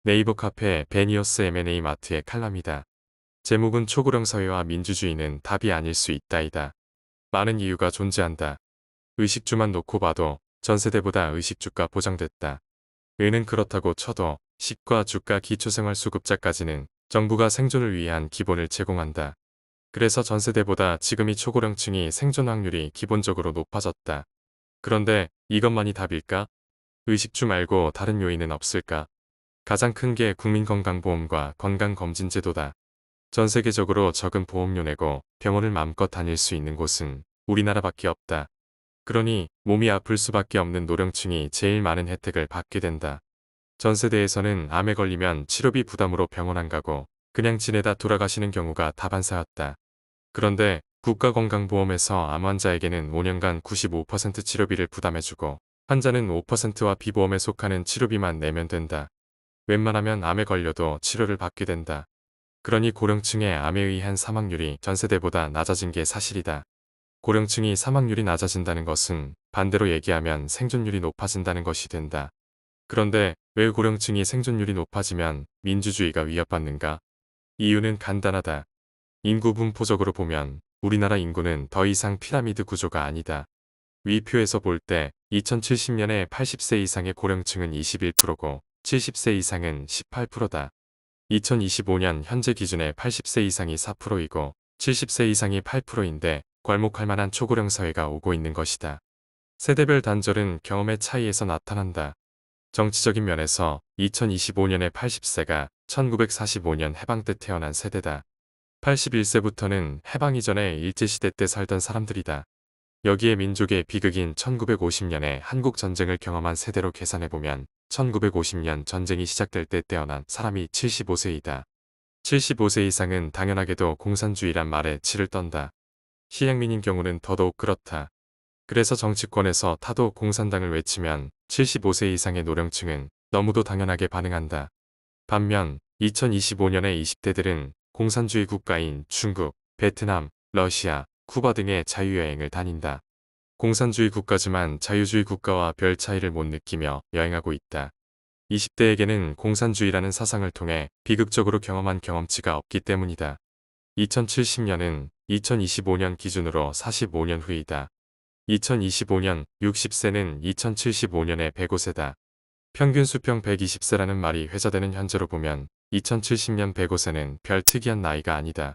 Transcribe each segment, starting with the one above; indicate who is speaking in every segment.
Speaker 1: 네이버 카페 베니어스 M&A 마트의 칼럼이다. 제목은 초고령 사회와 민주주의는 답이 아닐 수 있다이다. 많은 이유가 존재한다. 의식주만 놓고 봐도 전세대보다 의식주가 보장됐다. 의는 그렇다고 쳐도 식과 주가 기초생활수급자까지는 정부가 생존을 위한 기본을 제공한다. 그래서 전세대보다 지금이 초고령층이 생존 확률이 기본적으로 높아졌다. 그런데 이것만이 답일까? 의식주 말고 다른 요인은 없을까? 가장 큰 게 국민건강보험과 건강검진제도다. 전 세계적으로 적은 보험료 내고 병원을 마음껏 다닐 수 있는 곳은 우리나라밖에 없다. 그러니 몸이 아플 수밖에 없는 노령층이 제일 많은 혜택을 받게 된다. 전 세대에서는 암에 걸리면 치료비 부담으로 병원 안 가고 그냥 지내다 돌아가시는 경우가 다반사였다. 그런데 국가건강보험에서 암 환자에게는 5년간 95% 치료비를 부담해주고 환자는 5%와 비보험에 속하는 치료비만 내면 된다. 웬만하면 암에 걸려도 치료를 받게 된다. 그러니 고령층의 암에 의한 사망률이 전세대보다 낮아진 게 사실이다. 고령층이 사망률이 낮아진다는 것은 반대로 얘기하면 생존율이 높아진다는 것이 된다. 그런데 왜 고령층이 생존율이 높아지면 민주주의가 위협받는가? 이유는 간단하다. 인구 분포적으로 보면 우리나라 인구는 더 이상 피라미드 구조가 아니다. 위 표에서 볼 때 2070년에 80세 이상의 고령층은 21%고 70세 이상은 18%다. 2025년 현재 기준의 80세 이상이 4%이고 70세 이상이 8%인데 괄목할 만한 초고령 사회가 오고 있는 것이다. 세대별 단절은 경험의 차이에서 나타난다. 정치적인 면에서 2025년의 80세가 1945년 해방 때 태어난 세대다. 81세부터는 해방 이전에 일제시대 때 살던 사람들이다. 여기에 민족의 비극인 1950년에 한국전쟁을 경험한 세대로 계산해보면 1950년 전쟁이 시작될 때 태어난 사람이 75세이다. 75세 이상은 당연하게도 공산주의란 말에 치를 떤다. 실향민인 경우는 더더욱 그렇다. 그래서 정치권에서 타도 공산당을 외치면 75세 이상의 노령층은 너무도 당연하게 반응한다. 반면 2025년의 20대들은 공산주의 국가인 중국, 베트남, 러시아, 쿠바 등의 자유여행을 다닌다. 공산주의 국가지만 자유주의 국가와 별 차이를 못 느끼며 여행하고 있다. 20대에게는 공산주의라는 사상을 통해 비극적으로 경험한 경험치가 없기 때문이다. 2070년은 2025년 기준으로 45년 후이다. 2025년 60세는 2075년의 105세다. 평균 수평 120세라는 말이 회자되는 현재로 보면 2070년 105세는 별 특이한 나이가 아니다.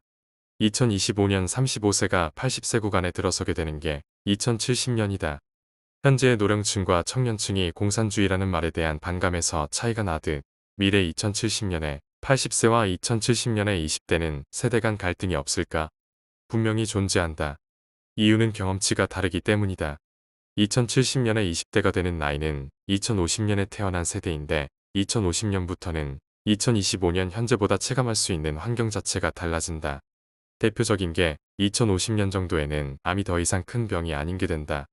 Speaker 1: 2025년 35세가 80세 구간에 들어서게 되는 게 2070년이다. 현재의 노령층과 청년층이 공산주의라는 말에 대한 반감에서 차이가 나듯 미래 2070년에 80세와 2070년의 20대는 세대 간 갈등이 없을까? 분명히 존재한다. 이유는 경험치가 다르기 때문이다. 2070년에 20대가 되는 나이는 2050년에 태어난 세대인데 2050년부터는 2025년 현재보다 체감할 수 있는 환경 자체가 달라진다. 대표적인 게 2050년 정도에는 암이 더 이상 큰 병이 아닌 게 된다.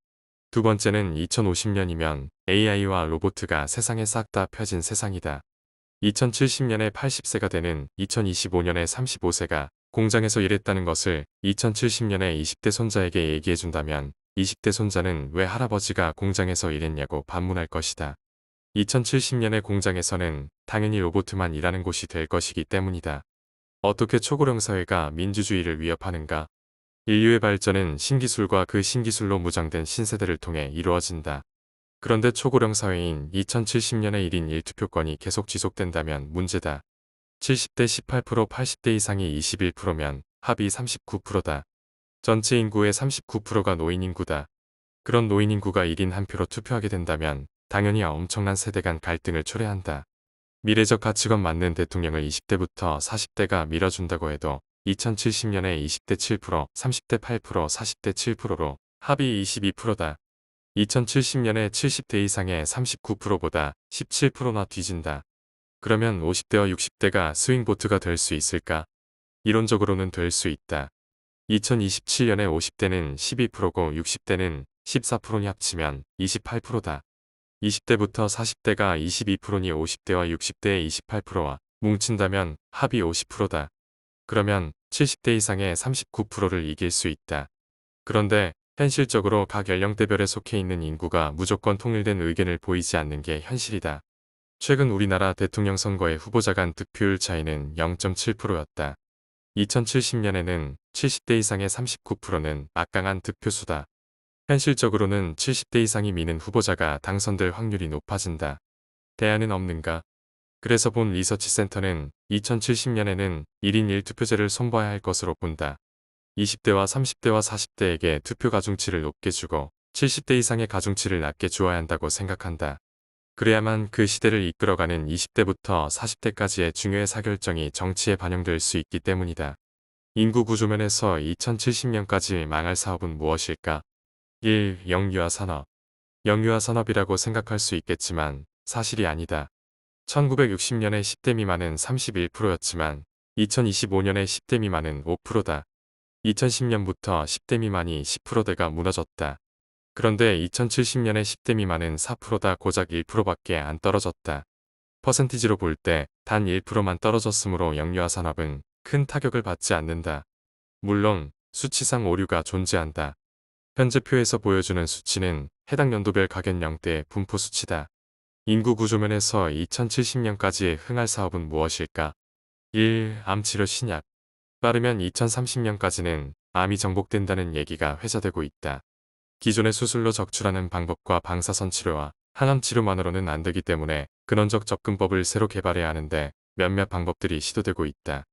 Speaker 1: 두 번째는 2050년이면 AI와 로보트가 세상에 싹 다 펴진 세상이다. 2070년에 80세가 되는 2025년에 35세가 공장에서 일했다는 것을 2070년에 20대 손자에게 얘기해준다면 20대 손자는 왜 할아버지가 공장에서 일했냐고 반문할 것이다. 2070년의 공장에서는 당연히 로봇만 일하는 곳이 될 것이기 때문이다. 어떻게 초고령 사회가 민주주의를 위협하는가? 인류의 발전은 신기술과 그 신기술로 무장된 신세대를 통해 이루어진다. 그런데 초고령 사회인 2070년의 1인 1투표권이 계속 지속된다면 문제다. 70대 18%, 80대 이상이 21%면 합이 39%다. 전체 인구의 39%가 노인 인구다. 그런 노인 인구가 1인 1표로 투표하게 된다면 당연히 엄청난 세대 간 갈등을 초래한다. 미래적 가치관 맞는 대통령을 20대부터 40대가 밀어준다고 해도 2070년에 20대 7%, 30대 8%, 40대 7%로 합이 22%다. 2070년에 70대 이상의 39%보다 17%나 뒤진다. 그러면 50대와 60대가 스윙보트가 될 수 있을까? 이론적으로는 될 수 있다. 2027년에 50대는 12%고 60대는 14%니 합치면 28%다. 20대부터 40대가 22%니 50대와 60대의 28%와 뭉친다면 합이 50%다. 그러면 70대 이상의 39%를 이길 수 있다. 그런데 현실적으로 각 연령대별에 속해 있는 인구가 무조건 통일된 의견을 보이지 않는 게 현실이다. 최근 우리나라 대통령 선거의 후보자 간 득표율 차이는 0.7%였다. 2070년에는 70대 이상의 39%는 막강한 득표수다. 현실적으로는 70대 이상이 미는 후보자가 당선될 확률이 높아진다. 대안은 없는가? 그래서 본 리서치 센터는 2070년에는 1인 1투표제를 손봐야 할 것으로 본다. 20대와 30대와 40대에게 투표 가중치를 높게 주고 70대 이상의 가중치를 낮게 주어야 한다고 생각한다. 그래야만 그 시대를 이끌어가는 20대부터 40대까지의 중요의 사결정이 정치에 반영될 수 있기 때문이다. 인구 구조면에서 2070년까지 망할 사업은 무엇일까? 1. 영유아 산업. 영유아 산업이라고 생각할 수 있겠지만 사실이 아니다. 1960년에 10대 미만은 31%였지만 2025년에 10대 미만은 5%다. 2010년부터 10대 미만이 10%대가 무너졌다. 그런데 2070년에 10대 미만은 4%다 고작 1%밖에 안 떨어졌다. 퍼센티지로 볼 때 단 1%만 떨어졌으므로 영유아 산업은 큰 타격을 받지 않는다. 물론 수치상 오류가 존재한다. 현재 표에서 보여주는 수치는 해당 연도별 가격령대의 분포 수치다. 인구 구조면에서 2070년까지의 흥할 사업은 무엇일까? 1. 암치료 신약. 빠르면 2030년까지는 암이 정복된다는 얘기가 회자되고 있다. 기존의 수술로 적출하는 방법과 방사선 치료와 항암 치료만으로는 안 되기 때문에 근원적 접근법을 새로 개발해야 하는데 몇몇 방법들이 시도되고 있다.